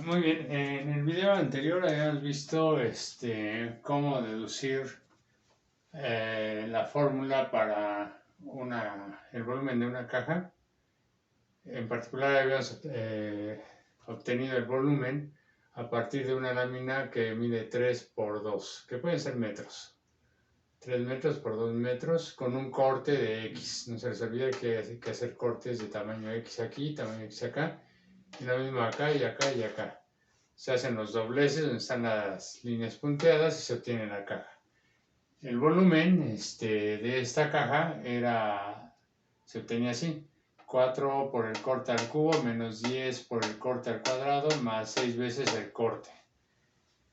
Muy bien, en el video anterior habíamos visto cómo deducir la fórmula para el volumen de una caja. En particular habíamos obtenido el volumen a partir de una lámina que mide 3 por 2, que pueden ser metros. 3 metros por 2 metros con un corte de X. No se les olvide que hay que hacer cortes de tamaño X aquí, tamaño X acá, y lo mismo acá y acá y acá. Se hacen los dobleces donde están las líneas punteadas y se obtiene la caja. El volumen de esta caja se obtenía así: 4 por el corte al cubo menos 10 por el corte al cuadrado más 6 veces el corte.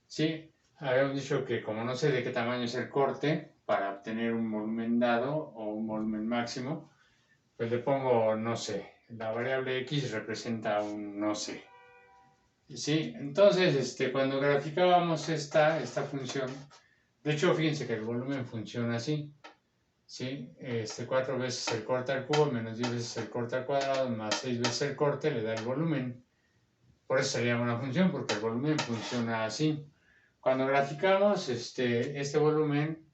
¿Sí? Habíamos dicho que como no sé de qué tamaño es el corte, para obtener un volumen dado o un volumen máximo, pues le pongo no sé. La variable X representa un no sé. Sí, entonces cuando graficábamos esta función, de hecho fíjense que el volumen funciona así, ¿sí? 4 veces el corte al cubo menos 10 veces el corte al cuadrado más 6 veces el corte le da el volumen. Por eso sería una función, porque el volumen funciona así. Cuando graficamos este volumen,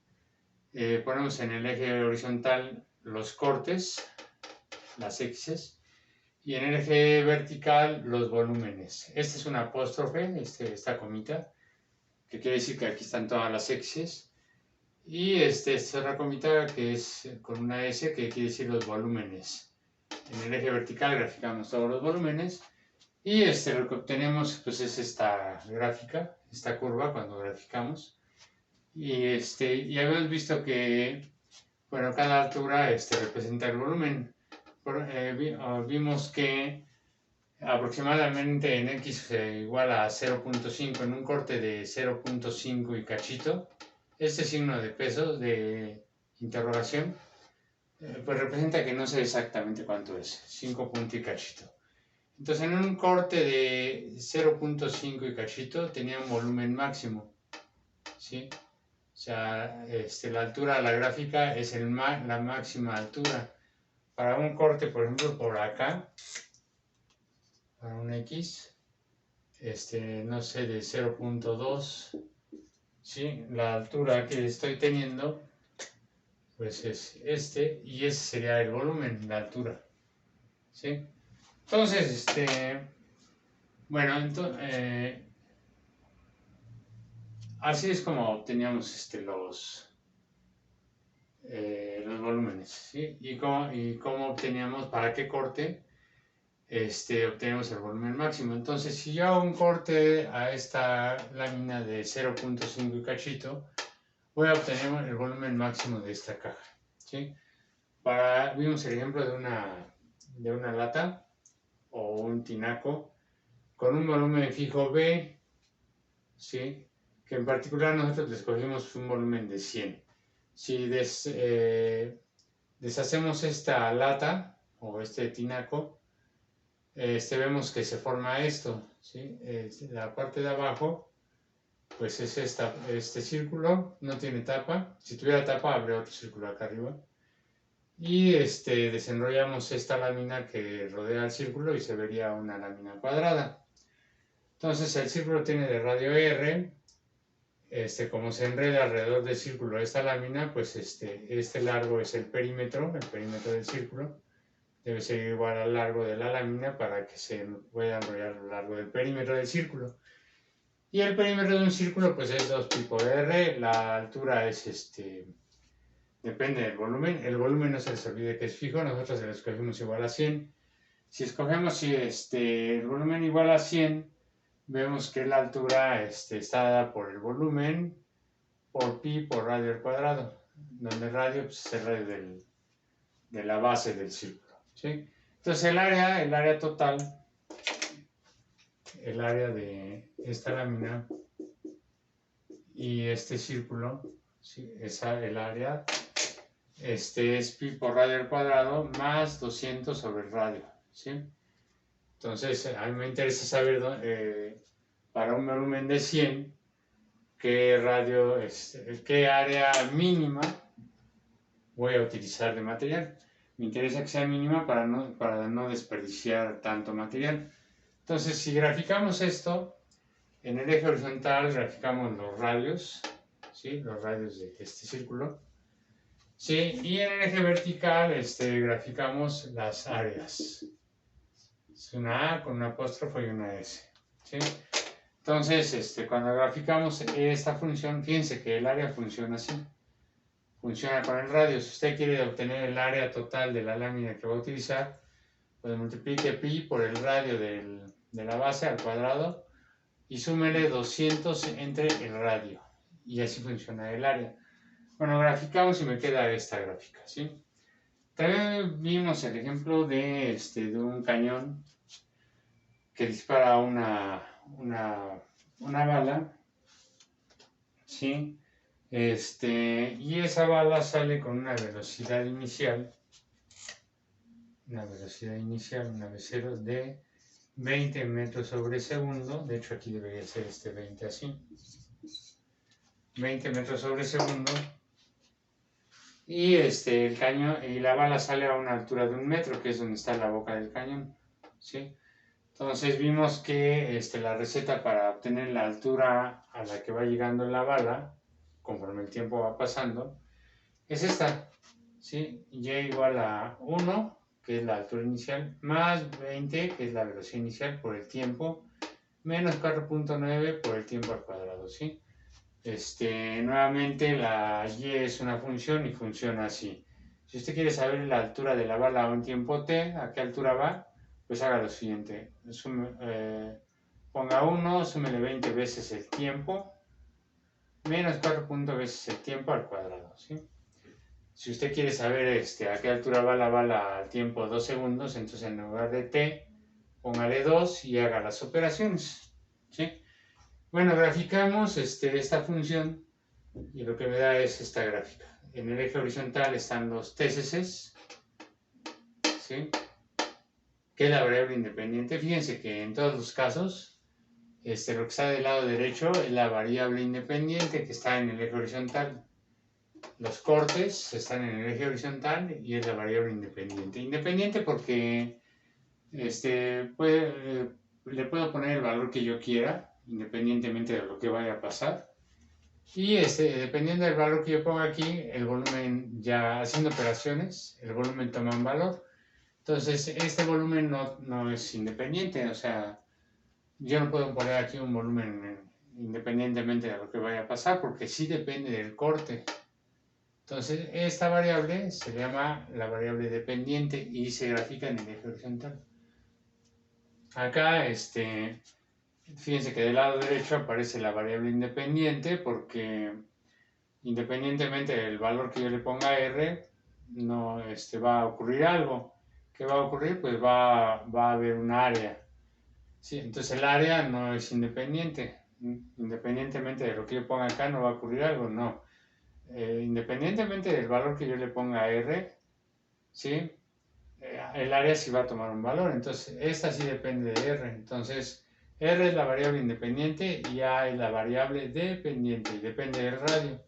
ponemos en el eje horizontal los cortes, las X's, y en el eje vertical los volúmenes. Este es un apóstrofe, esta comita, que quiere decir que aquí están todas las X's. Y esta es otra comita que es con una S, que quiere decir los volúmenes. En el eje vertical graficamos todos los volúmenes. Y lo que obtenemos pues es esta gráfica, esta curva cuando graficamos. Y habíamos visto que, bueno, cada altura representa el volumen. Vimos que aproximadamente en X igual a 0.5 en un corte de 0.5 y cachito. Este signo de peso, de interrogación, pues representa que no sé exactamente cuánto es, 5 puntos y cachito. Entonces en un corte de 0.5 y cachito tenía un volumen máximo, ¿sí? O sea, la altura de la gráfica es la máxima altura. Para un corte, por ejemplo, por acá, para un X, no sé, de 0.2, ¿sí? La altura que estoy teniendo, pues es y ese sería el volumen, la altura, ¿sí? Entonces, bueno, así es como obteníamos los volúmenes, ¿sí? Y cómo obteníamos, para qué corte, obtenemos el volumen máximo. Entonces, si yo hago un corte a esta lámina de 0.5 y cachito, voy a obtener el volumen máximo de esta caja, ¿sí? Vimos el ejemplo de una lata o un tinaco con un volumen fijo B, ¿sí? Que en particular nosotros le escogimos un volumen de 100. Si deshacemos esta lata o este tinaco, vemos que se forma esto, ¿sí? La parte de abajo, pues es este círculo, no tiene tapa. Si tuviera tapa, habría otro círculo acá arriba. Y desenrollamos esta lámina que rodea el círculo y se vería una lámina cuadrada. Entonces el círculo tiene de radio R. Como se enreda alrededor del círculo esta lámina, pues este largo es el perímetro del círculo. Debe ser igual al largo de la lámina para que se pueda enrollar a lo largo del perímetro del círculo. Y el perímetro de un círculo pues es 2 pi por R. La altura es depende del volumen. El volumen no se les olvide que es fijo. Nosotros se lo escogimos igual a 100. Si escogemos el volumen igual a 100, vemos que la altura está dada por el volumen por pi por radio al cuadrado, donde el radio pues, es el radio de la base del círculo, ¿sí? Entonces el área total, el área de esta lámina y este círculo, ¿sí? El área es pi por radio al cuadrado más 200 sobre el radio, ¿sí? Entonces a mí me interesa saber para un volumen de 100 qué área mínima voy a utilizar de material. Me interesa que sea mínima para no desperdiciar tanto material. Entonces, si graficamos esto, en el eje horizontal graficamos los radios, ¿sí? Los radios de este círculo, ¿sí? Y en el eje vertical graficamos las áreas. Es una A con una apóstrofo y una S, ¿sí? Entonces, cuando graficamos esta función, fíjense que el área funciona así. Funciona con el radio. Si usted quiere obtener el área total de la lámina que va a utilizar, pues multiplique pi por el radio de la base al cuadrado y súmele 200 entre el radio. Y así funciona el área. Bueno, graficamos y me queda esta gráfica, ¿sí? También vimos el ejemplo de un cañón que dispara una bala, ¿sí? Y esa bala sale con una velocidad inicial, una V0 de 20 metros sobre segundo. De hecho, aquí debería ser 20 así. 20 metros sobre segundo. Y el cañón y la bala sale a una altura de 1 metro, que es donde está la boca del cañón, ¿sí? Entonces vimos que la receta para obtener la altura a la que va llegando la bala, conforme el tiempo va pasando, es esta, ¿sí? Y igual a 1, que es la altura inicial, más 20, que es la velocidad inicial por el tiempo, menos 4.9 por el tiempo al cuadrado, ¿sí? Nuevamente la y es una función y funciona así. Si usted quiere saber la altura de la bala a un tiempo t, a qué altura va, pues haga lo siguiente. Ponga 1, súmele 20 veces el tiempo, menos 4 veces el tiempo al cuadrado, ¿sí? Si usted quiere saber a qué altura va la bala al tiempo 2 segundos, entonces en lugar de t, póngale 2 y haga las operaciones, ¿sí? Bueno, graficamos esta función y lo que me da es esta gráfica. En el eje horizontal están los TCCs, ¿sí? Que es la variable independiente. Fíjense que en todos los casos, lo que está del lado derecho es la variable independiente que está en el eje horizontal. Los cortes están en el eje horizontal y es la variable independiente. Independiente porque le puedo poner el valor que yo quiera, independientemente de lo que vaya a pasar. Y dependiendo del valor que yo ponga aquí, el volumen, ya haciendo operaciones, el volumen toma un valor. Entonces, este volumen no es independiente, o sea, yo no puedo poner aquí un volumen independientemente de lo que vaya a pasar, porque sí depende del corte. Entonces, esta variable se llama la variable dependiente y se grafica en el eje horizontal. Acá, fíjense que del lado derecho aparece la variable independiente porque independientemente del valor que yo le ponga a R, no va a ocurrir algo. ¿Qué va a ocurrir? Pues va a haber un área. Sí, entonces el área no es independiente. Independientemente de lo que yo ponga acá, no va a ocurrir algo, no. Independientemente del valor que yo le ponga a R, ¿sí? El área sí va a tomar un valor. Entonces, esta sí depende de R. Entonces, R es la variable independiente y A es la variable dependiente y depende del radio.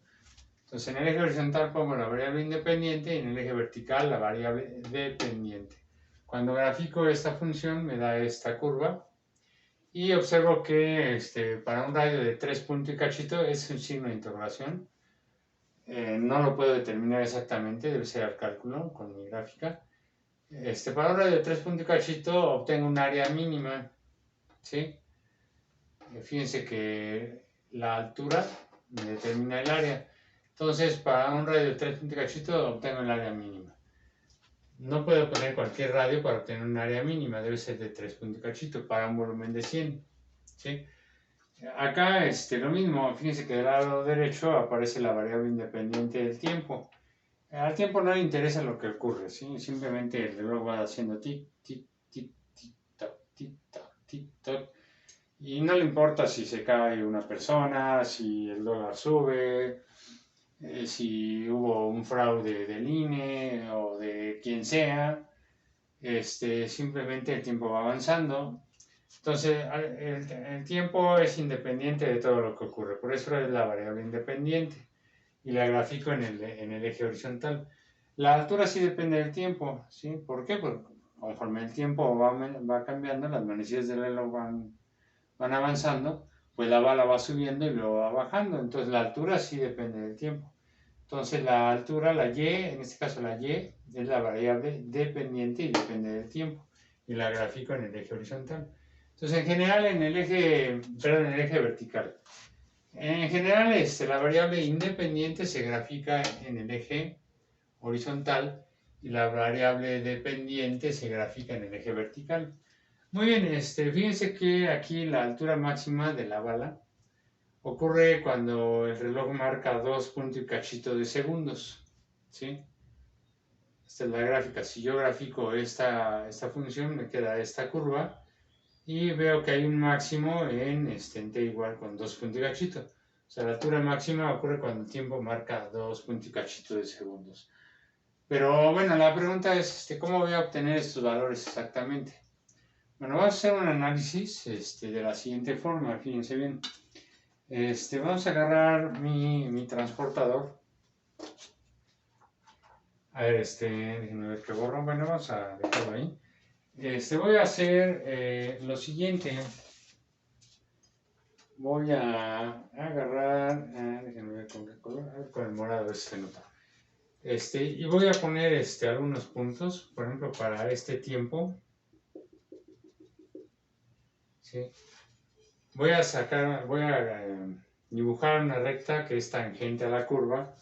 Entonces, en el eje horizontal pongo la variable independiente y en el eje vertical la variable dependiente. Cuando grafico esta función me da esta curva y observo que para un radio de 3 puntos y cachito es un signo de interrogación. No lo puedo determinar exactamente, debe ser al cálculo con mi gráfica. Para un radio de 3 puntos y cachito obtengo un área mínima, ¿sí? Fíjense que la altura me determina el área. Entonces, para un radio de 3 puntos y cachito obtengo el área mínima. No puedo poner cualquier radio para obtener un área mínima, debe ser de 3 puntos y cachito para un volumen de 100, ¿sí? Acá lo mismo, fíjense que del lado derecho aparece la variable independiente del tiempo. Al tiempo no le interesa lo que ocurre, ¿sí? Simplemente el reloj va haciendo tic, tic, tic, tic, tac, tic, tac, tic, tac. Y no le importa si se cae una persona, si el dólar sube, si hubo un fraude del INE o de quien sea. Simplemente el tiempo va avanzando. Entonces, el tiempo es independiente de todo lo que ocurre, por eso es la variable independiente y la grafico en el eje horizontal. La altura sí depende del tiempo, ¿sí? ¿Por qué? conforme el tiempo va cambiando, las manecillas del reloj van avanzando, pues la bala va subiendo y luego va bajando. Entonces la altura sí depende del tiempo. Entonces la altura, la Y, en este caso la Y, es la variable dependiente y depende del tiempo. Y la grafico en el eje horizontal. Entonces en general en el eje vertical. En general la variable independiente se grafica en el eje horizontal y la variable dependiente se grafica en el eje vertical. Muy bien, fíjense que aquí la altura máxima de la bala ocurre cuando el reloj marca 2 puntos y cachito de segundos, ¿sí? Esta es la gráfica. Si yo grafico esta función, me queda esta curva y veo que hay un máximo en t igual con 2 puntos y cachito. O sea, la altura máxima ocurre cuando el tiempo marca 2 puntos y cachito de segundos. Pero bueno, la pregunta es, ¿cómo voy a obtener estos valores exactamente? Bueno, vamos a hacer un análisis de la siguiente forma, fíjense bien. Vamos a agarrar mi transportador. A ver, déjenme ver qué borro. Bueno, vamos a dejarlo ahí. Voy a hacer lo siguiente. Voy a agarrar, déjenme ver con qué color, a ver, con el morado se nota. Y voy a poner algunos puntos, por ejemplo, para este tiempo. ¿Sí? Voy a dibujar una recta que es tangente a la curva,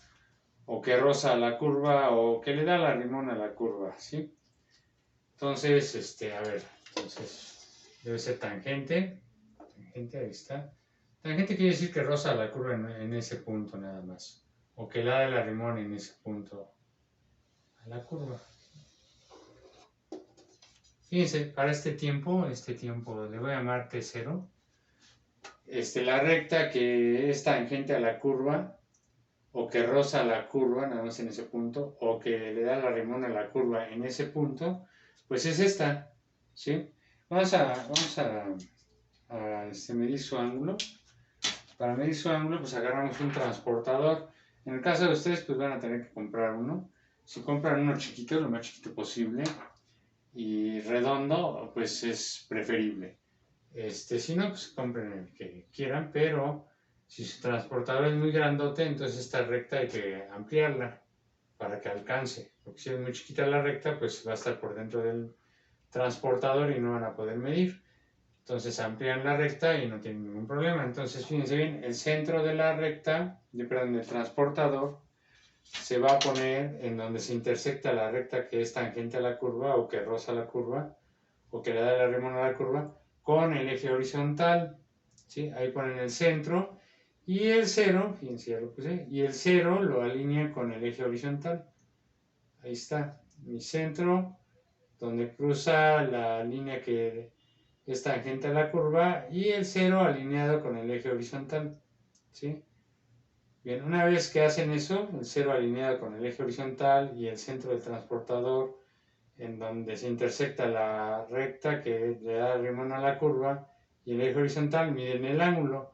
o que roza la curva, o que le da la limón a la curva, ¿sí? Entonces, a ver, debe ser tangente, ahí está. Tangente quiere decir que roza la curva en ese punto nada más, o que le da la limón en ese punto a la curva. Fíjense, para este tiempo le voy a llamar T0. La recta que es tangente a la curva, o que roza la curva, nada más en ese punto, o que le da la limón a la curva en ese punto, pues es esta, ¿sí? Vamos a medir su ángulo. Para medir su ángulo, pues agarramos un transportador. En el caso de ustedes, pues van a tener que comprar uno. Si compran uno chiquito, lo más chiquito posible, y redondo, pues es preferible. Si no, pues compren el que quieran, pero si su transportador es muy grandote, entonces esta recta hay que ampliarla para que alcance. Porque si es muy chiquita la recta, pues va a estar por dentro del transportador y no van a poder medir. Entonces amplían la recta y no tienen ningún problema. Entonces fíjense bien, el centro de la recta, del transportador, se va a poner en donde se intersecta la recta que es tangente a la curva, o que roza la curva, o que le da la limón a la curva, con el eje horizontal, ¿sí? Ahí ponen el centro, y el 0, fíjense, ya lo puse, y el 0 lo alinea con el eje horizontal. Ahí está, mi centro, donde cruza la línea que es tangente a la curva, y el 0 alineado con el eje horizontal, ¿sí? Bien, una vez que hacen eso, el 0 alineado con el eje horizontal y el centro del transportador, en donde se intersecta la recta que le da limón a la curva y el eje horizontal, miden el ángulo.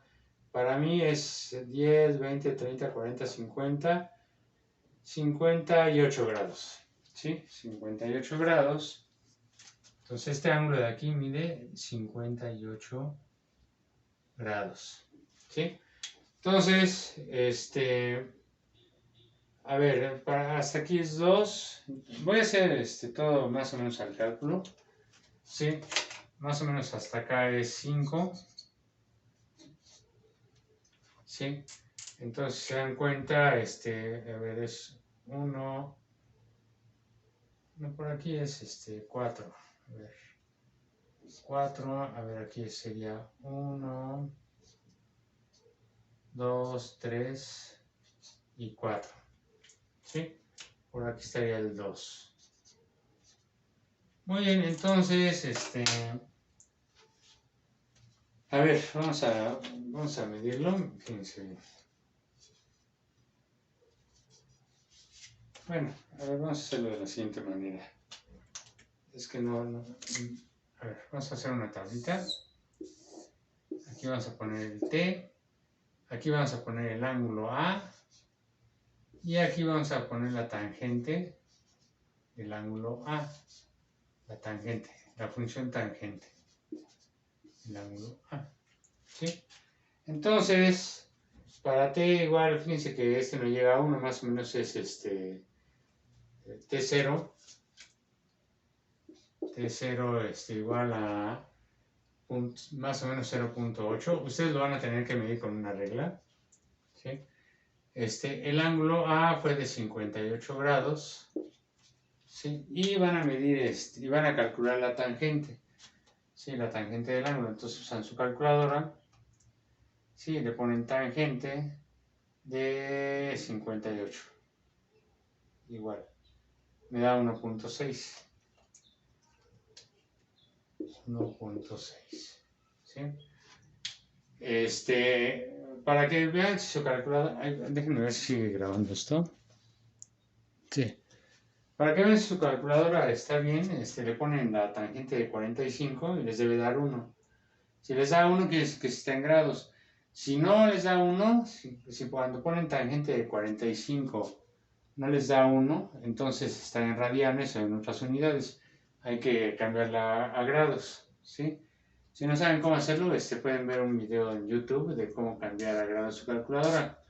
Para mí es 10, 20, 30, 40, 50, 58 grados. ¿Sí? 58 grados. Entonces este ángulo de aquí mide 58 grados. ¿Sí? Entonces, a ver, hasta aquí es 2. Voy a hacer todo más o menos al cálculo. Sí, más o menos hasta acá es 5. Sí, entonces se dan cuenta, a ver, es 1. No, por aquí es 4. A ver, 4. A ver, aquí sería 1, 2, 3 y 4. ¿Sí? Por aquí estaría el 2. Muy bien, entonces, a ver, vamos a medirlo. Fíjense bien. Bueno, a ver, vamos a hacerlo de la siguiente manera. Es que no. A ver, vamos a hacer una tablita. Aquí vamos a poner el T. Aquí vamos a poner el ángulo A. Y aquí vamos a poner la tangente del ángulo A. la tangente, la función tangente, el ángulo A, ¿sí? Entonces, para t igual, fíjense que este no llega a 1, más o menos es t0, igual a más o menos 0.8. Ustedes lo van a tener que medir con una regla, ¿sí? El ángulo A fue de 58 grados, ¿sí? Y van a medir, y van a calcular la tangente, ¿sí? La tangente del ángulo. Entonces usan su calculadora, ¿sí? Le ponen tangente de 58, igual, me da 1.6, 1.6, ¿sí? Para que vean si su calculadora, déjenme ver si sigue grabando esto. Sí. Para que vean si su calculadora está bien, le ponen la tangente de 45 y les debe dar 1. Si les da 1, quiere decir que está en grados. Si no les da 1, si cuando ponen tangente de 45 no les da 1, entonces están en radianes o en otras unidades. Hay que cambiarla a grados, ¿sí? Si no saben cómo hacerlo, pueden ver un video en YouTube de cómo cambiar a grados su calculadora.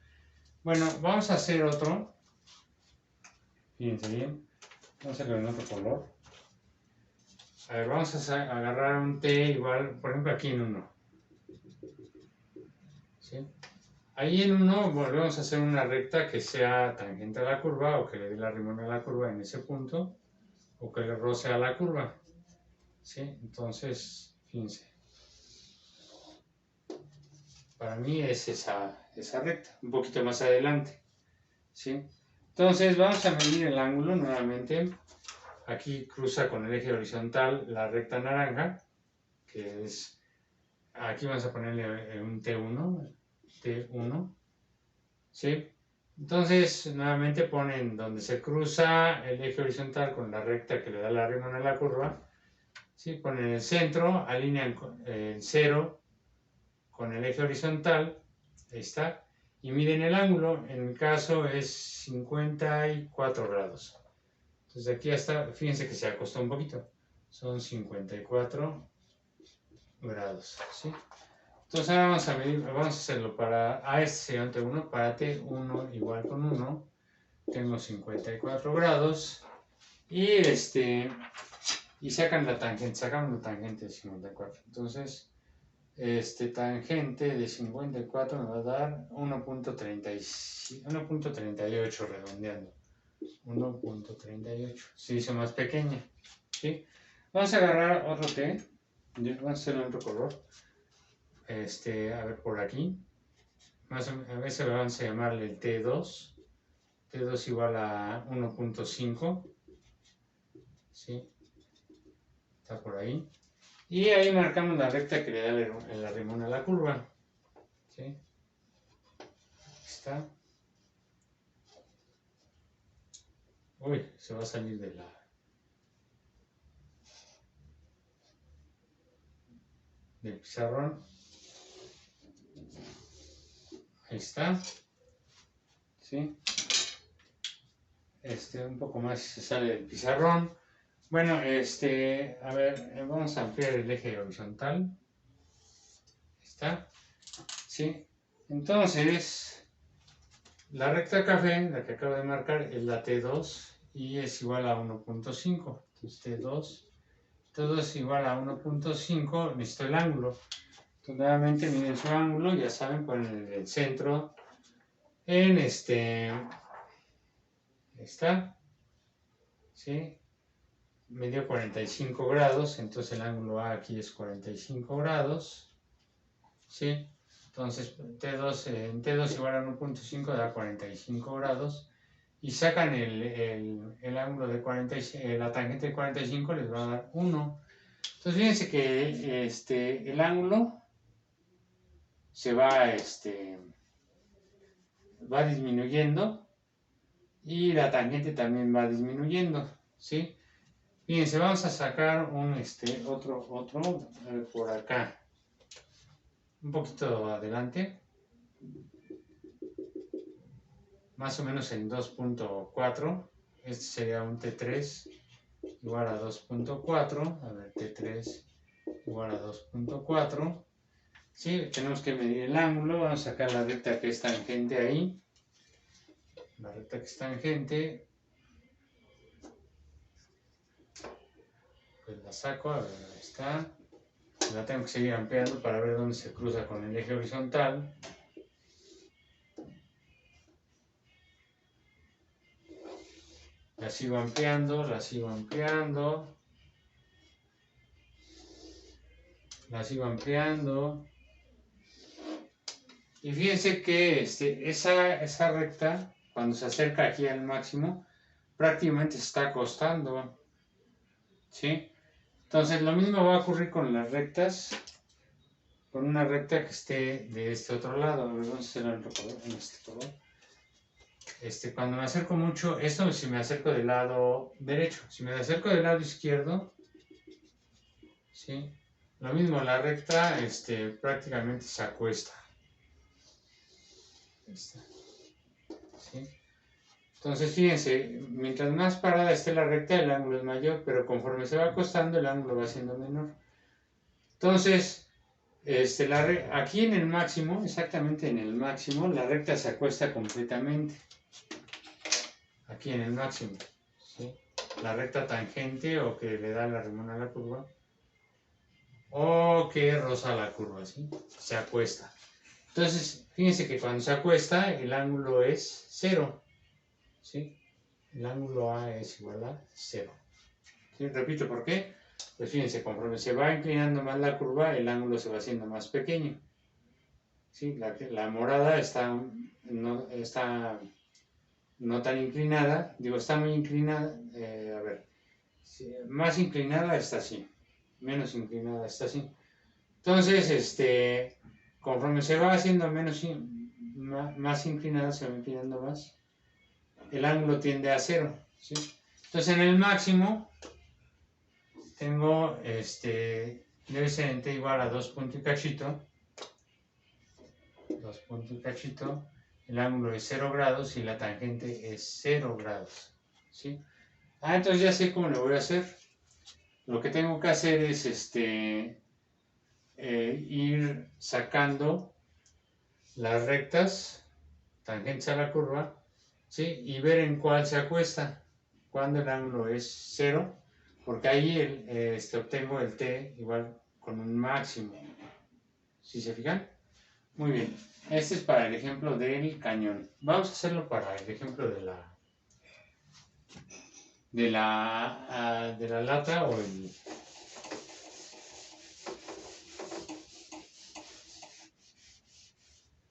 Bueno, vamos a hacer otro. Fíjense bien. Vamos a hacerlo en otro color. A ver, vamos a agarrar un t igual, por ejemplo, aquí en 1. ¿Sí? Ahí en 1 volvemos a hacer una recta que sea tangente a la curva o que le dé la rimón a la curva en ese punto o que le roce a la curva. ¿Sí? Entonces, fíjense. Para mí es esa recta, un poquito más adelante. ¿Sí? Entonces vamos a medir el ángulo nuevamente. Aquí cruza con el eje horizontal la recta naranja, que es, aquí vamos a ponerle un T1, ¿sí? Entonces nuevamente ponen donde se cruza el eje horizontal con la recta que le da la rimón a la curva, ¿sí? Ponen el centro, alinean el 0 con el eje horizontal, ahí está, y miden el ángulo, en mi caso es 54 grados. Entonces aquí hasta, fíjense que se acostó un poquito, son 54 grados, ¿sí? Entonces ahora vamos a medir, vamos a hacerlo para, a este sería un T1, para T1 igual con 1, tengo 54 grados, y sacan la tangente, sacamos la tangente de 54, entonces tangente de 54 me va a dar 1.38 redondeando. 1.38. Se hizo más pequeña. ¿Sí? Vamos a agarrar otro T. Vamos a hacerlo en otro color. A ver por aquí. A veces vamos a llamarle el T2. T2 igual a 1.5. ¿Sí? Está por ahí. Y ahí marcamos la recta que le da el arrimón a la curva. ¿Sí? Está. Uy, se va a salir del pizarrón. Ahí está. ¿Sí? Un poco más se sale del pizarrón. Bueno, a ver, vamos a ampliar el eje horizontal. Ahí está. ¿Sí? Entonces, la recta café, la que acabo de marcar, es la T2 y es igual a 1.5. Entonces, T2 es igual a 1.5, necesito el ángulo. Entonces, nuevamente miden su ángulo, ya saben, ponen el centro en está, ¿sí? Me dio 45 grados, entonces el ángulo A aquí es 45 grados, ¿sí? Entonces en T2 igual a 1.5 da 45 grados y sacan el ángulo de 45, la tangente de 45 les va a dar 1. Entonces fíjense que el ángulo se va disminuyendo y la tangente también va disminuyendo, ¿sí? Fíjense, vamos a sacar otro por acá, un poquito adelante, más o menos en 2.4, este sería un T3, igual a 2.4, a ver, T3 igual a 2.4, ¿sí? Tenemos que medir el ángulo, vamos a sacar la recta que es tangente ahí, la recta que es tangente, pues la saco, a ver, ahí está, la tengo que seguir ampliando para ver dónde se cruza con el eje horizontal. La sigo ampliando, la sigo ampliando, la sigo ampliando. Y fíjense que esa recta, cuando se acerca aquí al máximo, prácticamente se está acostando, ¿sí? Entonces lo mismo va a ocurrir con las rectas, con una recta que esté de este otro lado. A ver, vamos a hacerlo en otro color, en este color. Cuando me acerco mucho, esto si me acerco del lado derecho, si me acerco del lado izquierdo, ¿sí? Lo mismo, la recta prácticamente se acuesta. ¿Sí? Entonces, fíjense, mientras más parada esté la recta, el ángulo es mayor, pero conforme se va acostando, el ángulo va siendo menor. Entonces, aquí en el máximo, exactamente en el máximo, la recta se acuesta completamente. Aquí en el máximo, ¿sí? La recta tangente o que le da la remona a la curva, o que roza la curva, ¿sí? Se acuesta. Entonces, fíjense que cuando se acuesta, el ángulo es 0, ¿sí? El ángulo A es igual a 0. ¿Sí? Repito, ¿por qué? Pues fíjense, conforme se va inclinando más la curva, el ángulo se va haciendo más pequeño. ¿Sí? La morada está no tan inclinada, digo, está muy inclinada, a ver, más inclinada está así, menos inclinada está así. Entonces, conforme se va haciendo más inclinada, se va inclinando más, el ángulo tiende a 0, ¿sí? Entonces, en el máximo, tengo, debe ser en t igual a 2 punto y cachito, 2 punto y cachito, el ángulo es 0 grados y la tangente es 0 grados, ¿sí? Entonces ya sé cómo lo voy a hacer. Lo que tengo que hacer es ir sacando las rectas tangentes a la curva, ¿sí? Y ver en cuál se acuesta, cuando el ángulo es 0, porque ahí obtengo el t igual con un máximo. ¿Sí se fijan? Muy bien. Este es para el ejemplo del cañón. Vamos a hacerlo para el ejemplo de la lata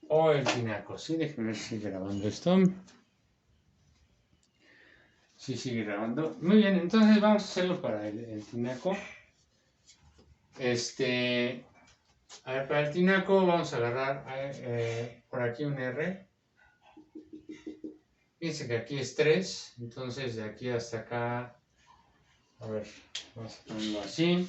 o el tinaco. Sí, déjenme ver si sigue grabando esto. Sí, sigue grabando. Muy bien, entonces vamos a hacerlo para el tinaco. A ver, para el tinaco vamos a agarrar por aquí un R. Fíjense que aquí es 3, entonces de aquí hasta acá, a ver, vamos a ponerlo así.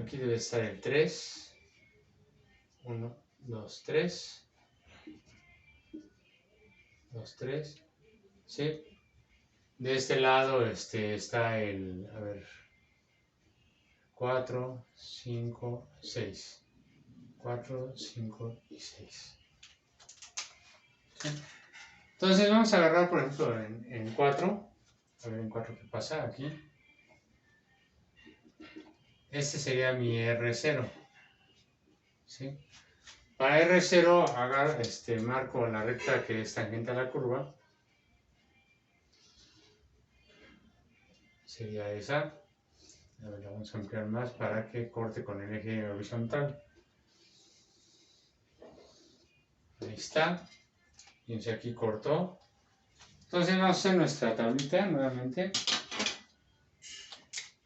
Aquí debe estar el 3. 1, 2, 3. 2, 3. ¿Sí? De este lado está el, a ver, 4, 5, 6. 4, 5 y 6. ¿Sí? Entonces vamos a agarrar, por ejemplo, en 4. A ver en 4 qué pasa aquí. Este sería mi R0. ¿Sí? Para R0 marco la recta que es tangente a la curva. Sería esa. A ver, la vamos a ampliar más para que corte con el eje horizontal. Ahí está. Fíjense, aquí cortó. Entonces vamos a hacer nuestra tablita nuevamente.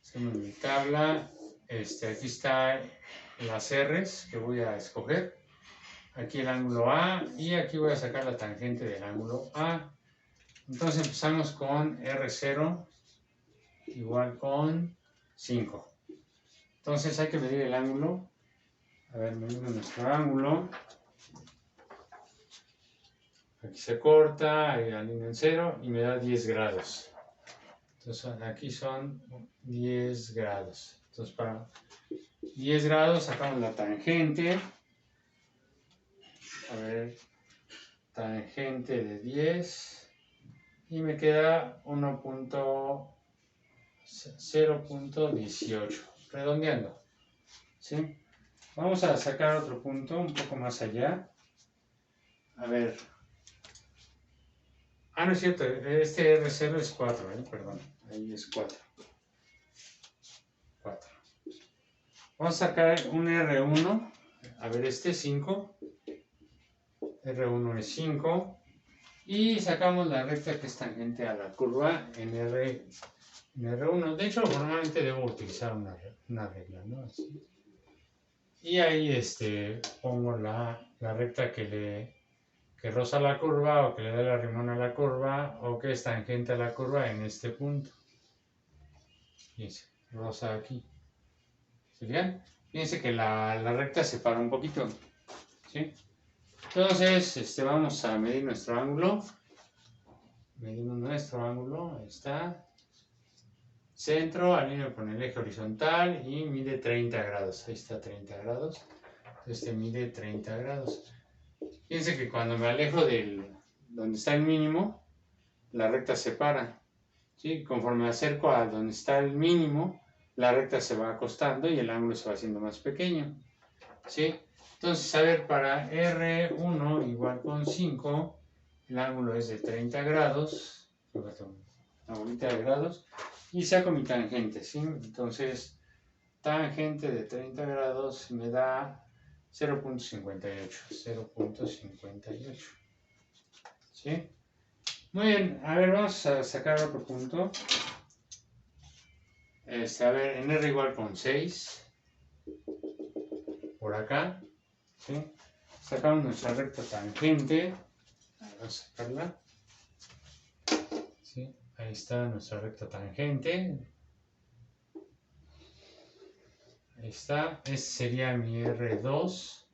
Hacemos mi tabla. Aquí está las R's que voy a escoger. Aquí el ángulo A y aquí voy a sacar la tangente del ángulo A. Entonces empezamos con R0 igual con 5. Entonces hay que medir el ángulo. A ver, medimos nuestro ángulo. Aquí se corta, alineo en 0 y me da 10 grados. Entonces aquí son 10 grados. Entonces para 10 grados sacamos la tangente. A ver, tangente de 10. Y me queda 0.18, redondeando. ¿Sí? Vamos a sacar otro punto un poco más allá. A ver. Ah, no es cierto, este R0 es 4, perdón. Ahí es 4. 4. Vamos a sacar un R1. A ver, este es 5. R1 es 5. Y sacamos la recta que es tangente a la curva en R1. De hecho, normalmente debo utilizar una regla, ¿no? Así. Y ahí pongo la recta que roza la curva o que le da el arrimón a la curva o que es tangente a la curva en este punto. Fíjense, roza aquí. ¿Se fijan? Fíjense que la recta se para un poquito. ¿Sí? Entonces, vamos a medir nuestro ángulo. Medimos nuestro ángulo. Ahí está. Centro, alineo con el eje horizontal y mide 30 grados. Ahí está 30 grados. Entonces mide 30 grados. Fíjense que cuando me alejo donde está el mínimo, la recta se para. ¿Sí? Conforme me acerco a donde está el mínimo, la recta se va acostando y el ángulo se va haciendo más pequeño. ¿Sí? Entonces, a ver, para R1 igual con 5, el ángulo es de 30 grados. Una bolita de grados. Y saco mi tangente, ¿sí? Entonces, tangente de 30 grados me da 0.58. ¿Sí? Muy bien, a ver, vamos a sacar otro punto. A ver, en R igual con 6. Por acá. ¿Sí? Sacamos nuestra recta tangente. Vamos a sacarla. ¿Sí? Ahí está nuestra recta tangente. Ahí está. Ese sería mi R2.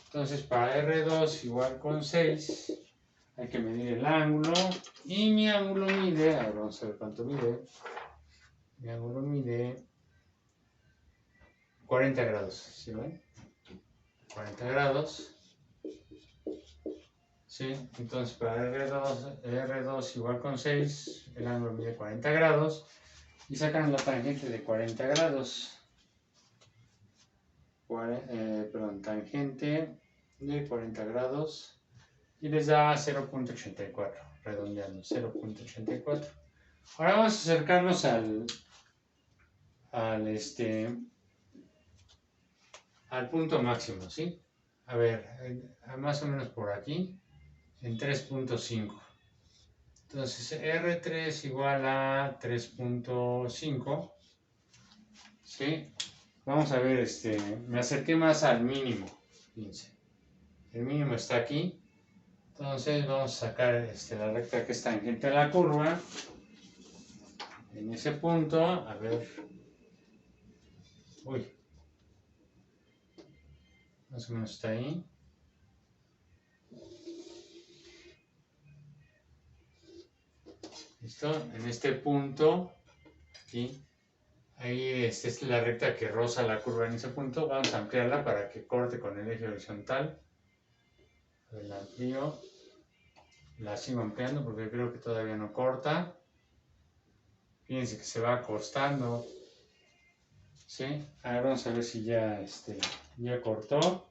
Entonces para R2 igual con 6 hay que medir el ángulo. Y mi ángulo mide, a ver, vamos a ver cuánto mide. Mi ángulo mide 40 grados. ¿Sí ven? 40 grados. ¿Sí? Entonces para R2 igual con 6, el ángulo mide 40 grados. Y sacan la tangente de 40 grados. Tangente de 40 grados. Y les da 0.84, redondeando, 0.84. Ahora vamos a acercarnos al punto máximo, ¿sí? A ver, más o menos por aquí, en 3.5. Entonces, R3 igual a 3.5, ¿sí? Vamos a ver, me acerqué más al mínimo, fíjense. El mínimo está aquí. Entonces vamos a sacar la recta que es tangente a la curva. En ese punto, a ver. Uy. Más o menos está ahí. ¿Listo? En este punto, ¿sí? Ahí es la recta que roza la curva en ese punto. Vamos a ampliarla para que corte con el eje horizontal. A ver, la amplío. La sigo ampliando porque creo que todavía no corta. Fíjense que se va acostando. ¿Sí? Ahora vamos a ver si ya, ya cortó.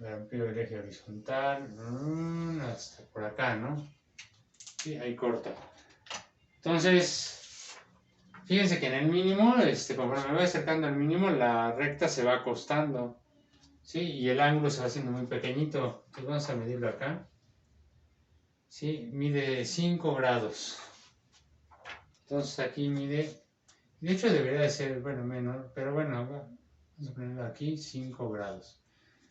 Amplío el eje horizontal. Hasta por acá, ¿no? Sí, ahí corta. Entonces, fíjense que en el mínimo, conforme me voy acercando al mínimo, la recta se va acostando. ¿Sí? Y el ángulo se va haciendo muy pequeñito. Entonces vamos a medirlo acá. ¿Sí? Mide 5 grados. Entonces aquí mide, de hecho debería de ser, bueno, menos, pero bueno, vamos a ponerlo aquí, 5 grados.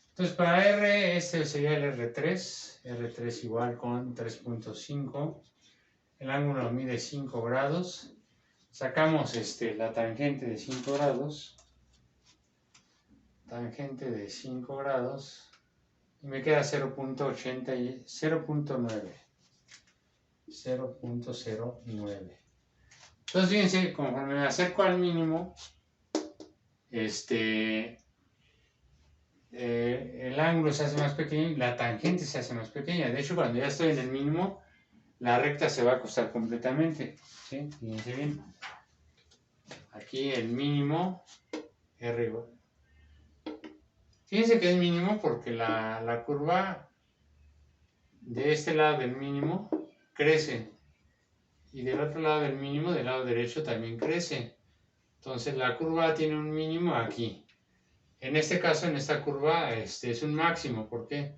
Entonces para R, este sería el R3. R3 igual con 3.5. El ángulo mide 5 grados. Sacamos la tangente de 5 grados. Tangente de 5 grados. y me queda 0.80 y 0.9. 0.09. Entonces fíjense, conforme me acerco al mínimo, el ángulo se hace más pequeño y la tangente se hace más pequeña. De hecho, cuando ya estoy en el mínimo, la recta se va a acostar completamente. ¿Sí? Fíjense bien. Aquí el mínimo, R igual. Fíjense que es mínimo porque la curva de este lado del mínimo crece. Y del otro lado del mínimo, del lado derecho, también crece. Entonces la curva tiene un mínimo aquí. En este caso, en esta curva, es un máximo. ¿Por qué?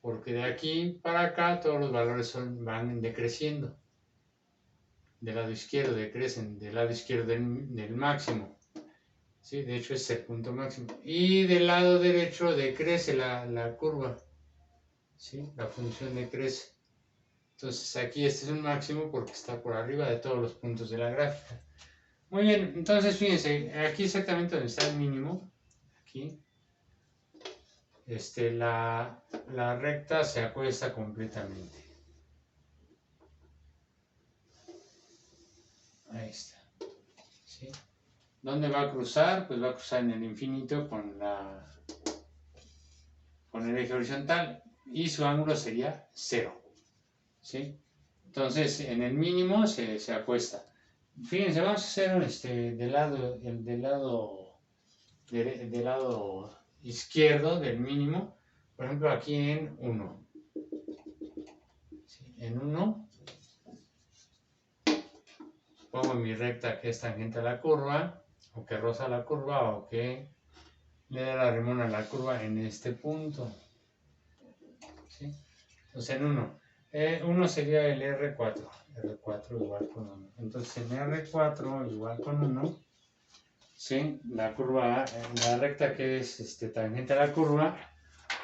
Porque de aquí para acá todos los valores van decreciendo. Del lado izquierdo decrecen, del lado izquierdo del máximo. ¿Sí? De hecho es el punto máximo. Y del lado derecho decrece la curva. ¿Sí? La función decrece. Entonces aquí este es un máximo porque está por arriba de todos los puntos de la gráfica. Muy bien, entonces fíjense, aquí exactamente donde está el mínimo, aquí, la recta se acuesta completamente. Ahí está. ¿Sí? ¿Dónde va a cruzar? Pues va a cruzar en el infinito con el eje horizontal y su ángulo sería 0. ¿Sí? Entonces en el mínimo se acuesta. Fíjense, vamos a hacer del lado izquierdo del mínimo, por ejemplo aquí en 1. ¿Sí? En 1 pongo mi recta que es tangente a la curva, o que roza la curva, o que le da la rimón a la curva en este punto. ¿Sí? Entonces en 1. 1 sería el R4. R4 igual con 1. Entonces en R4 igual con 1, ¿sí? La recta que es tangente a la curva,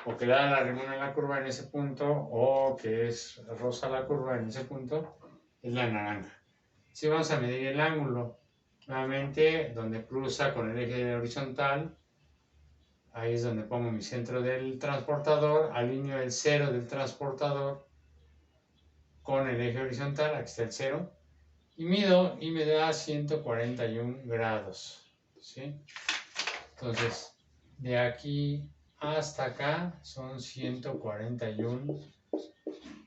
o que da la rimón a la curva en ese punto, o que es roza la curva en ese punto, es la naranja. Si vamos a medir el ángulo, nuevamente donde cruza con el eje horizontal, ahí es donde pongo mi centro del transportador, alineo el 0 del transportador con el eje horizontal, aquí está el 0, y mido y me da 141 grados. ¿Sí? Entonces, de aquí hasta acá son 141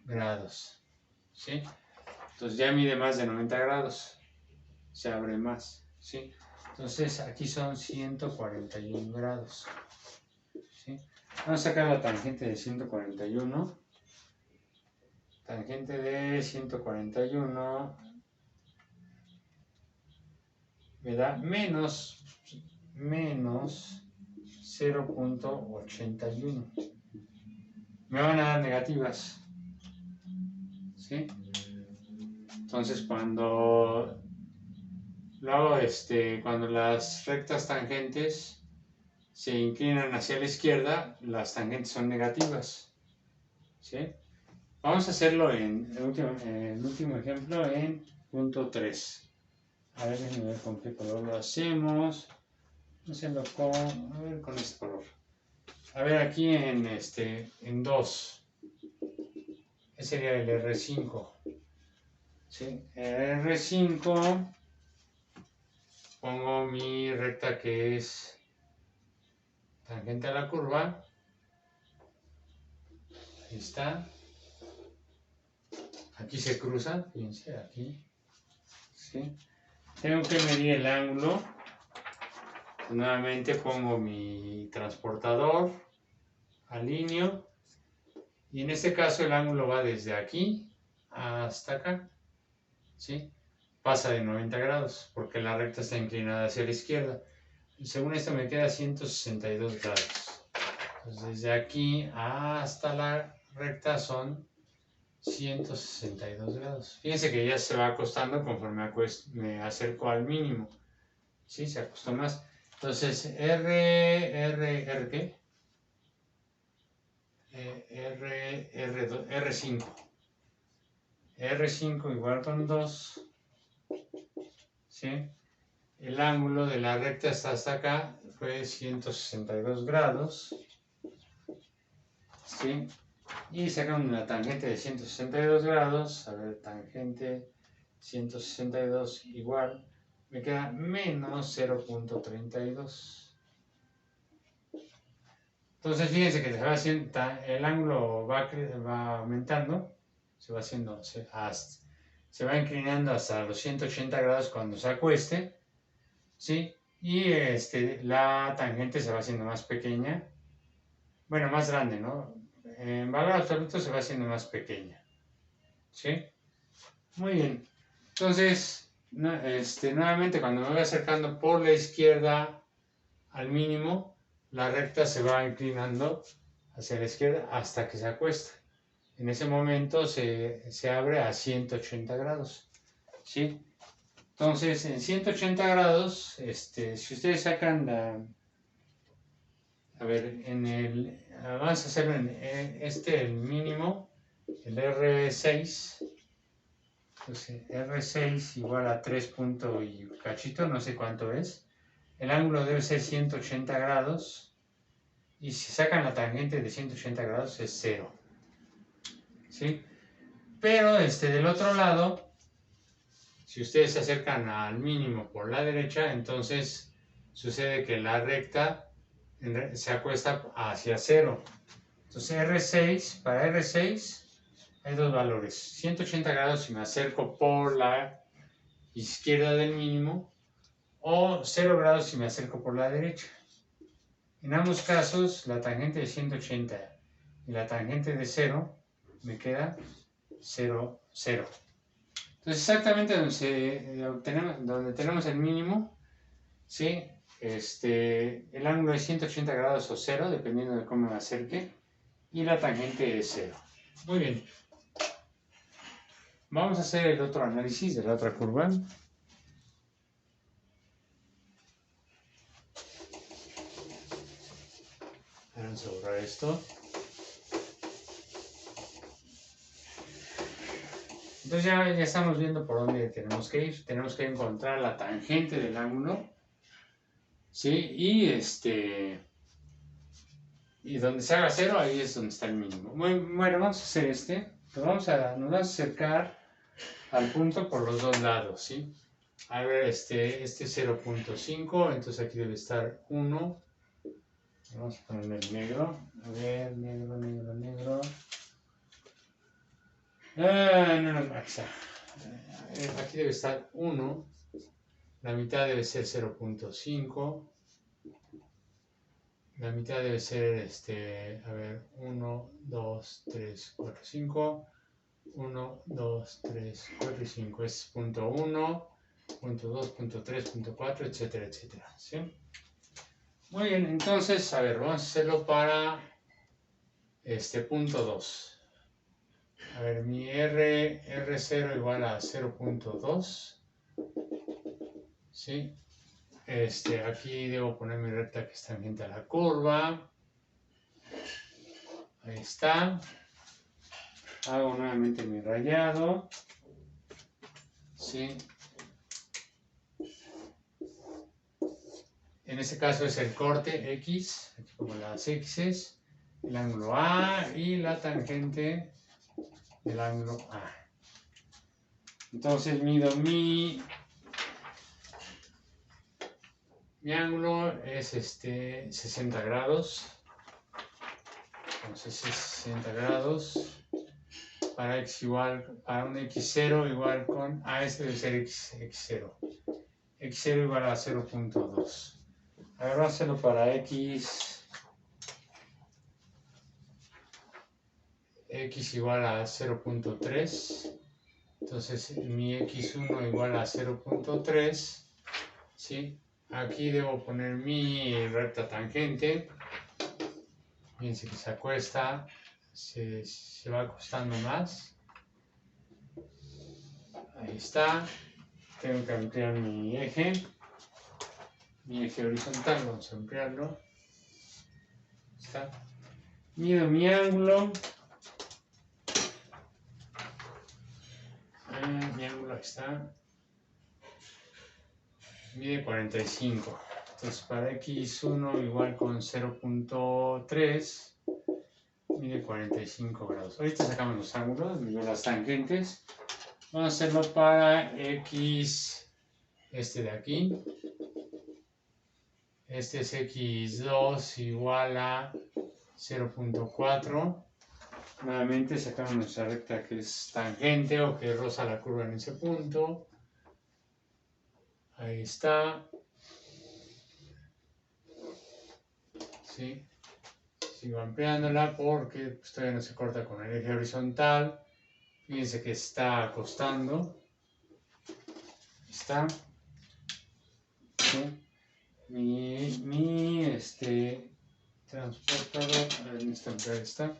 grados. ¿Sí? Entonces ya mide más de 90 grados. Se abre más. ¿Sí? Entonces aquí son 141 grados. ¿Sí? Vamos a sacar la tangente de 141. Tangente de 141 me da menos 0.81. Me van a dar negativas. ¿Sí? Entonces cuando lo hago, cuando las rectas tangentes se inclinan hacia la izquierda, las tangentes son negativas. ¿Sí? Vamos a hacerlo en el último ejemplo en punto 3. A ver, déjenme ver con qué color lo hacemos. Hacerlo con este color. A ver, aquí en 2. Ese sería el R5. ¿Sí? El R5 pongo mi recta que es tangente a la curva. Ahí está. Aquí se cruza, fíjense, aquí. ¿Sí? Tengo que medir el ángulo. Nuevamente pongo mi transportador, alineo, y en este caso el ángulo va desde aquí hasta acá. ¿Sí? Pasa de 90 grados porque la recta está inclinada hacia la izquierda. Y según esto me queda 162 grados. Entonces desde aquí hasta la recta son 162 grados. Fíjense que ya se va acostando conforme me acerco al mínimo. ¿Sí? Se acostó más. Entonces ¿qué? R5. R5 igual con 2. ¿Sí? El ángulo de la recta hasta acá fue 162 grados. ¿sí? Y sacan una tangente de 162 grados, a ver, tangente 162 igual, me queda menos 0.32. Entonces fíjense que se va haciendo, el ángulo va aumentando, se va haciendo, se va inclinando hasta los 180 grados cuando se acueste, ¿sí? Y la tangente se va haciendo más pequeña, bueno, más grande, ¿no? En valor absoluto se va haciendo más pequeña, ¿sí? Muy bien. Entonces, nuevamente cuando me voy acercando por la izquierda al mínimo, la recta se va inclinando hacia la izquierda hasta que se acuesta. En ese momento se abre a 180 grados, ¿sí? Entonces, en 180 grados, si ustedes sacan a ver, vamos a hacerlo en el mínimo, el R6, entonces R6 igual a 3 punto y cachito, no sé cuánto es. El ángulo debe ser 180 grados y si sacan la tangente de 180 grados es 0, ¿sí? Pero del otro lado, si ustedes se acercan al mínimo por la derecha, entonces sucede que la recta se acuesta hacia 0. Entonces R6, para R6 hay dos valores, 180 grados si me acerco por la izquierda del mínimo o 0 grados si me acerco por la derecha. En ambos casos la tangente de 180 y la tangente de 0 me queda 0, 0. Entonces exactamente donde tenemos el mínimo, ¿sí? El ángulo es 180 grados o 0, dependiendo de cómo me acerque, y la tangente es 0. Muy bien. Vamos a hacer el otro análisis de la otra curva. Vamos a borrar esto. Entonces ya estamos viendo por dónde tenemos que ir. Tenemos que encontrar la tangente del ángulo, ¿sí? Y donde se haga 0, ahí es donde está el mínimo. Bueno, vamos a hacer nos vamos a acercar al punto por los dos lados, ¿sí? A ver, este es 0.5, entonces aquí debe estar 1. Vamos a ponerle el negro. A ver, negro, negro, negro. No nos marcha. Aquí debe estar 1. La mitad debe ser 0.5. La mitad debe ser, a ver, 1, 2, 3, 4, 5. 1, 2, 3, 4 y 5. Es punto 1, punto 2, punto 3, punto 4, etcétera, etcétera. ¿Sí? Muy bien, entonces, a ver, vamos a hacerlo para punto 2. A ver, mi R0 igual a 0.2. ¿Sí? Aquí debo poner mi recta que está tangente a la curva. Ahí está. Hago nuevamente mi rayado. ¿Sí? En este caso es el corte X. Aquí pongo las X's. El ángulo A y la tangente del ángulo A. Entonces mido mi ángulo es 60 grados. Entonces es 60 grados. Para X igual, para un X0 igual con, este debe ser X0. X0 igual a 0.2. A ver, vamos a hacerlo para X igual a 0.3. Entonces mi X1 igual a 0.3. ¿Sí? Aquí debo poner mi recta tangente. Fíjense que se acuesta, se va acostando más. Ahí está. Tengo que ampliar mi eje horizontal, vamos a ampliarlo. Está. Mido mi ángulo. Mi ángulo está. Mide 45. Entonces para X1 igual con 0.3. mide 45 grados. Ahorita sacamos los ángulos, las tangentes. Vamos a hacerlo para X, este de aquí. Este es X2 igual a 0.4. Nuevamente sacamos nuestra recta que es tangente o que roza la curva en ese punto. Ahí está. ¿Sí? Sigo ampliándola porque pues, todavía no se corta con el eje horizontal. Fíjense que está acostando. Ahí está. ¿Sí? Mi transportador. A ver, esta.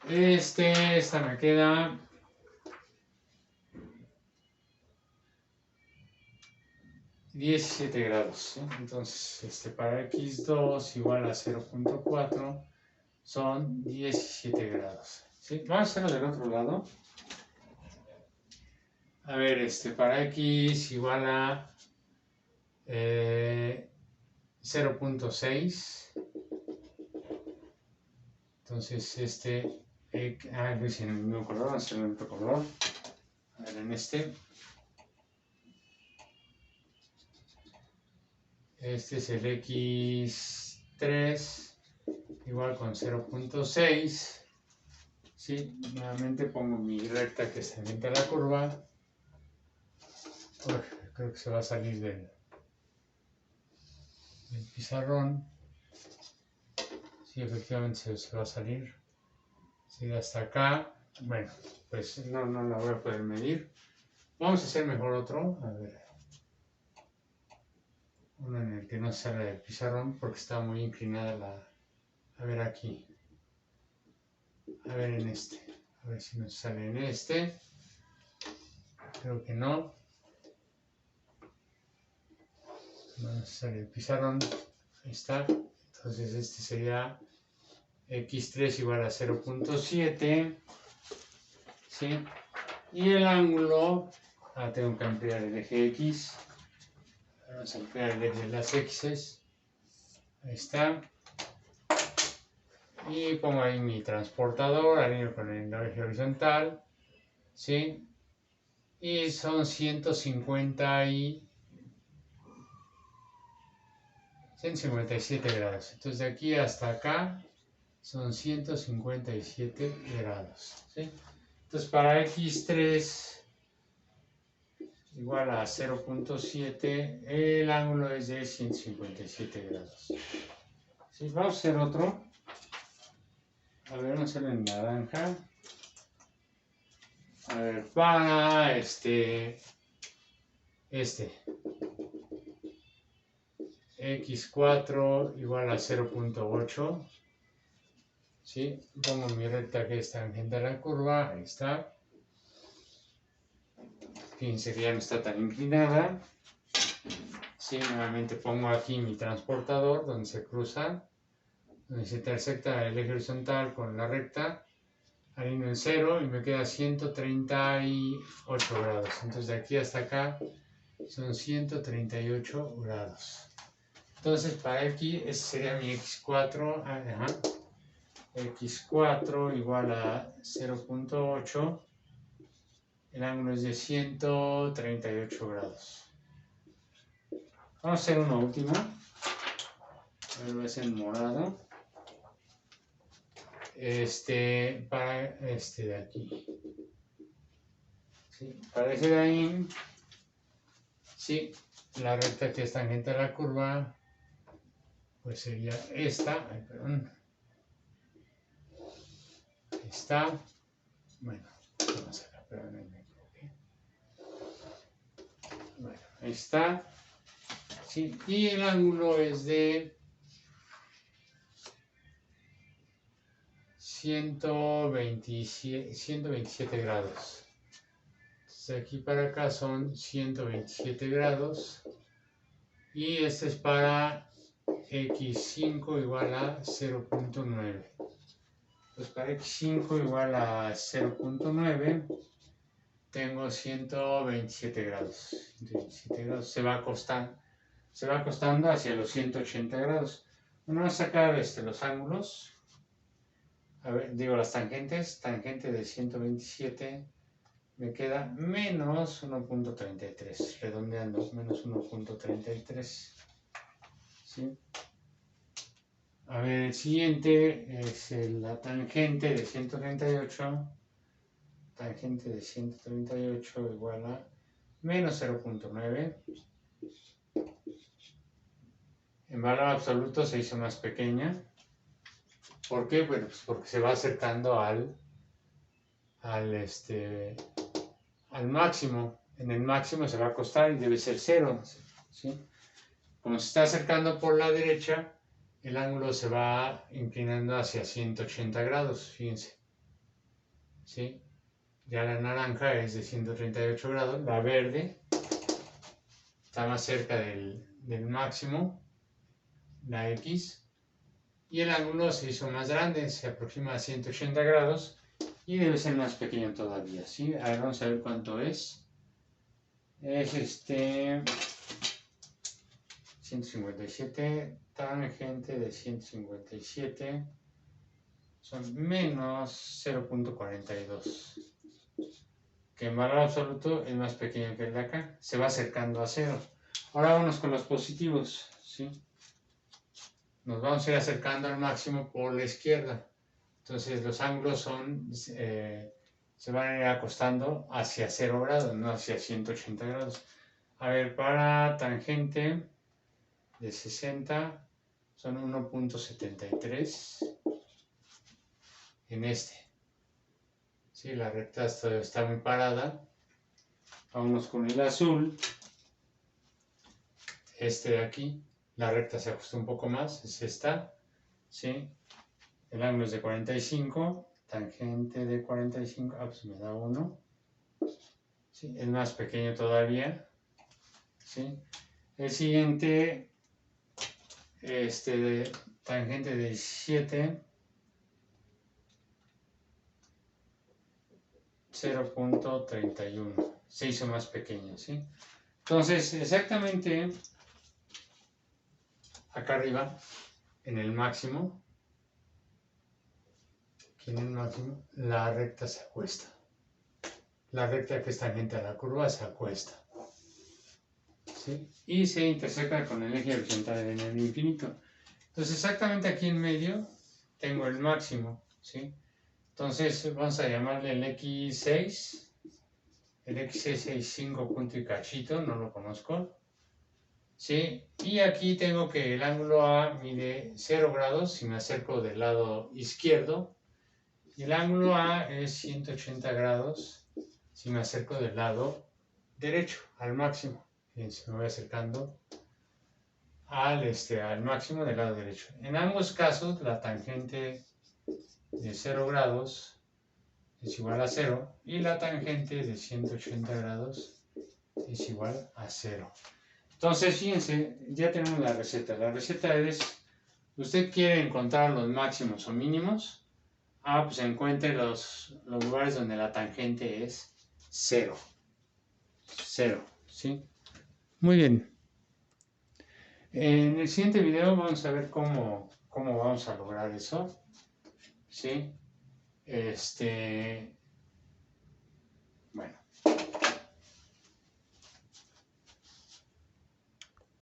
Esta me queda 17 grados, ¿sí? Entonces, para x2 igual a 0.4 son 17 grados, ¿sí? Vamos a hacerlo del otro lado. A ver, para x igual a 0.6. Entonces, lo hice en el mismo color, vamos a hacerlo en otro color. A ver, en este es el x3 igual con 0.6. ¿Sí? Nuevamente pongo mi recta que se mete a la curva. Creo que se va a salir del pizarrón. Sí, efectivamente se va a salir. Sí, hasta acá. Bueno, pues no la voy a poder medir. Vamos a hacer mejor otro. A ver. Uno en el que no sale del pizarrón porque está muy inclinada la... A ver aquí. A ver en este. A ver si nos sale en este. Creo que no. No nos sale el pizarrón. Ahí está. Entonces este sería x3 igual a 0.7. ¿Sí? Y el ángulo... tengo que ampliar el eje X. Vamos a ampliar el eje de las X's. Ahí está. Y pongo ahí mi transportador, alineo con el eje horizontal. ¿Sí? Y son 157 grados. Entonces de aquí hasta acá son 157 grados. ¿Sí? Entonces para x3 igual a 0.7, el ángulo es de 157 grados. ¿Sí? Vamos a hacer otro. A ver, vamos a hacerlo en naranja. A ver, para x4 igual a 0.8. ¿Sí? Pongo mi recta que es tangente a la curva. Ahí está. Fíjense que ya no está tan inclinada. ¿Sí? Nuevamente pongo aquí mi transportador donde se cruza, donde se intersecta el eje horizontal con la recta. Alineo en 0 y me queda 138 grados. Entonces de aquí hasta acá son 138 grados. Entonces para aquí, ese sería mi x4. X4 igual a 0.8. El ángulo es de 138 grados. Vamos a hacer una última. A ver, voy a hacer en morado. Para de aquí. ¿Sí? Para ese de ahí, sí, la recta que es tangente a la curva, pues sería esta. Ay, perdón. Ahí está. Bueno, vamos acá, perdón, me equivoqué. Bueno, ahí está. Sí, y el ángulo es de 127 grados. De aquí para acá son 127 grados. Y este es para x5 igual a 0.9. Pues para x5 igual a 0.9 tengo 127 grados. 127 grados se va acostando hacia los 180 grados. Bueno, vamos a sacar los ángulos. A ver, digo las tangentes. Tangente de 127 me queda menos 1.33, redondeando, menos 1.33. ¿Sí? A ver, el siguiente es la tangente de 138. Tangente de 138 igual a menos 0.9. En valor absoluto se hizo más pequeña. ¿Por qué? Bueno, pues porque se va acercando al máximo. En el máximo se va a acostar y debe ser 0. ¿Sí? Como se está acercando por la derecha, el ángulo se va inclinando hacia 180 grados, fíjense. ¿Sí? Ya la naranja es de 138 grados, la verde está más cerca del máximo, la X, y el ángulo se hizo más grande, se aproxima a 180 grados y debe ser más pequeño todavía, ¿sí? A ver, vamos a ver cuánto es. Es 157, tangente de 157 son menos 0.42, que en valor absoluto es más pequeño que el de acá, se va acercando a 0. Ahora vamos con los positivos, ¿sí? Nos vamos a ir acercando al máximo por la izquierda. Entonces los ángulos se van a ir acostando hacia 0 grados, no hacia 180 grados. A ver, para tangente de 60 son 1.73 en este. Sí, la recta está muy parada. Vamos con el azul. Este de aquí, la recta se ajusta un poco más, es esta. ¿Sí? El ángulo es de 45, tangente de 45, pues me da 1. ¿Sí? Es más pequeño todavía. ¿Sí? El siguiente, tangente de 17, 0.31. Se hizo más pequeño, ¿sí? Entonces, exactamente acá arriba, en el máximo, aquí en el máximo, la recta se acuesta. La recta que es tangente a la curva se acuesta. ¿Sí? Y se intersecta con el eje horizontal en el infinito. Entonces, exactamente aquí en medio tengo el máximo. ¿Sí? Entonces, vamos a llamarle el X6. El X6 es 5 punto y cachito, no lo conozco. ¿Sí? Y aquí tengo que el ángulo A mide 0 grados si me acerco del lado izquierdo. Y el ángulo A es 180 grados si me acerco del lado derecho, al máximo. Fíjense, me voy acercando al máximo del lado derecho. En ambos casos, la tangente de 0 grados es igual a 0 y la tangente de 180 grados es igual a 0. Entonces, fíjense, ya tenemos la receta. La receta es, usted quiere encontrar los máximos o mínimos, pues encuentre los lugares donde la tangente es 0. 0, ¿sí? Muy bien. En el siguiente video vamos a ver cómo vamos a lograr eso, ¿sí? Bueno.